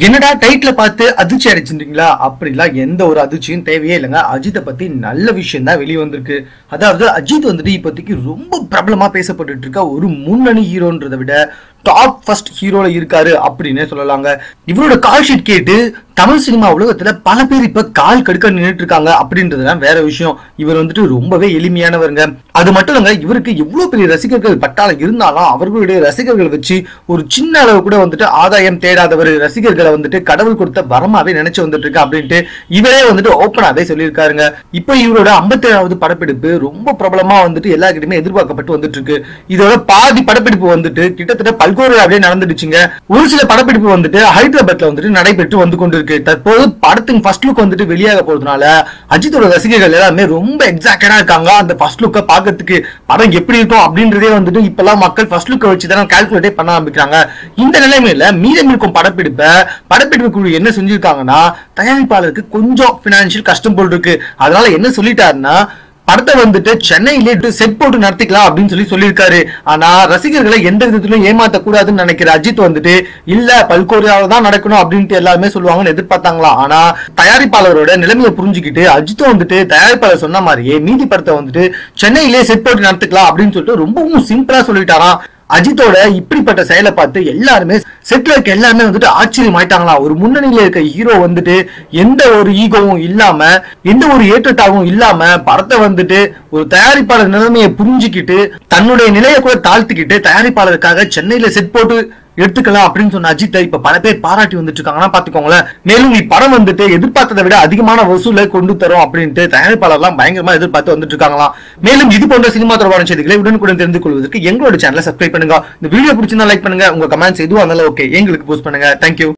என்னடா டைட்டில பார்த்து அதிர்ச்சி அடைச்சிருந்தீங்களா? அப்படிலாம் எந்த ஒரு அதிர்ச்சியும் தேவையே இல்லைங்க. அஜித்தை பத்தி நல்ல விஷயம் தான் வெளியே வந்திருக்கு. அதாவது அஜித் வந்துட்டு இப்போதைக்கு ரொம்ப பிரபலமா பேசப்பட்டு இருக்க ஒரு முன்னணி ஹீரோன்றதை விட டாப் ஃபர்ஸ்ட் ஹீரோல இருக்காரு அப்படின்னே சொல்லலாங்க. இவரோட கால் ஷீட் கேட்டு தமிழ் சினிமா உலகத்துல பல பேர் இப்ப கால் கடுக்க நின்றுட்டு இருக்காங்க அப்படின்றதுதான் வேற விஷயம். இவர் வந்துட்டு ரொம்பவே எளிமையானவருங்க. அது மட்டும் இல்லங்க, இவருக்கு எவ்வளவு பெரிய ரசிகர்கள் பட்டாளம் இருந்தாலும் அவர்களுடைய ரசிகர்கள் வச்சு ஒரு சின்ன அளவு கூட வந்துட்டு ஆதாயம் தேடாதவர், ரசிகர்களை வந்துட்டு கடவுள் கொடுத்த வரமாவே நினைச்சு வந்துட்டு இருக்கு அப்படின்ட்டு இவரே வந்துட்டு ஓப்பனாவே சொல்லியிருக்காருங்க. இப்ப இவரோட 57வது படப்பிடிப்பு ரொம்ப பிரபலமா வந்துட்டு எல்லாருக்கிட்டுமே எதிர்பார்க்கப்பட்டு வந்துட்டு இருக்கு. இதோட பாதி படப்பிடிப்பு வந்துட்டு கிட்டத்தட்ட பல்கோரியாவிலே நடந்துடுச்சுங்க. ஒரு சில படப்பிடிப்பு வந்துட்டு ஹைதராபாத்ல வந்துட்டு நடைபெற்று வந்து கொண்டிருக்கு. தற்போது படத்தின் ஃபர்ஸ்ட் லுக் வந்துட்டு வெளியாக போறதுனால அஜித்தோட ரசிகர்கள் எல்லாமே ரொம்ப எக்ஸைட்டடா இருக்காங்க. அந்த ஃபர்ஸ்ட் லுக்கை பார்க்கறதுக்கு படம் எப்படி இருக்கும் அப்படின்றதே வந்துட்டு இப்பெல்லாம் மக்கள் ஃபர்ஸ்ட் லுக்கை வச்சு தான் கால்குலேட்டே பண்ண ஆரம்பிக்கிறாங்க. இந்த நிலைமையில மீதம் இருக்கும் படப்பிடிப்பு குழு என்ன செஞ்சிருக்காங்கன்னா, தயாரிப்பாளருக்கு கொஞ்சம் பினான்சியல் கஷ்டம் போல் இருக்கு. அதனால என்ன சொல்லிட்டாருன்னா, படத்தை வந்துட்டு சென்னையிலே செட் போட்டு நடத்திக்கலாம் அப்படின்னு சொல்லியிருக்காரு. ஆனா ரசிகர்களை எந்த விதத்திலும் ஏமாத்த கூடாதுன்னு நினைக்கிற அஜித் வந்துட்டு இல்ல பல்கோரியாவில தான் நடக்கணும் அப்படின்ட்டு எல்லாருமே சொல்லுவாங்கன்னு எதிர்பார்த்தாங்களா. ஆனா தயாரிப்பாளரோட நிலைமையை புரிஞ்சுக்கிட்டு அஜித்தும் வந்துட்டு தயாரிப்பாளர் சொன்ன மாதிரியே மீதி படத்தை வந்துட்டு சென்னையிலே செட் போட்டு நடத்திக்கலாம் அப்படின்னு சொல்லிட்டு ரொம்பவும் சிம்பிளா சொல்லிட்டாராம். அஜித்தோட இப்படிப்பட்ட செயலை பார்த்து எல்லாருமே செட்ல இருக்க எல்லாருமே வந்துட்டு ஆச்சரியம் ஆயிட்டாங்களா. ஒரு முன்னணியில இருக்க ஹீரோ வந்துட்டு எந்த ஒரு ஈகோவும் இல்லாம எந்த ஒரு ஏற்றத்தாகவும் இல்லாம படத்தை வந்துட்டு ஒரு தயாரிப்பாளர் நிலைமையை புரிஞ்சுக்கிட்டு தன்னுடைய நிலையை கூட தாழ்த்திக்கிட்டு தயாரிப்பாளருக்காக சென்னையில செட் போட்டு எடுத்துக்கலாம் அப்படின்னு சொன்ன அஜித்தை இப்ப பல பேர் பாராட்டி வந்துட்டு இருக்காங்கன்னா பாத்துக்கோங்களேன். மேலும் இப்படம் வந்துட்டு எதிர்பார்த்ததை விட அதிகமான வசூலை கொண்டு தரும் அப்படின்ட்டு தயாரிப்பாளர்லாம் பயங்கரமா எதிர்பார்த்து வந்துட்டு இருக்காங்களாம். மேலும் இது போன்ற சினிமா தொடர்பான செய்திகளை உடனுக்குடன் தெரிந்து கொள்வதற்கு எங்களோட சேனலை சப்ஸ்கிரைப் பண்ணுங்க. இந்த வீடியோ பிடிச்சிருந்தா லைக் பண்ணுங்க. உங்க கமெண்ட்ஸ் எதுவும் இருந்தாலும் ஓகே எங்களுக்கு போஸ்ட் பண்ணுங்க. தேங்க்யூ.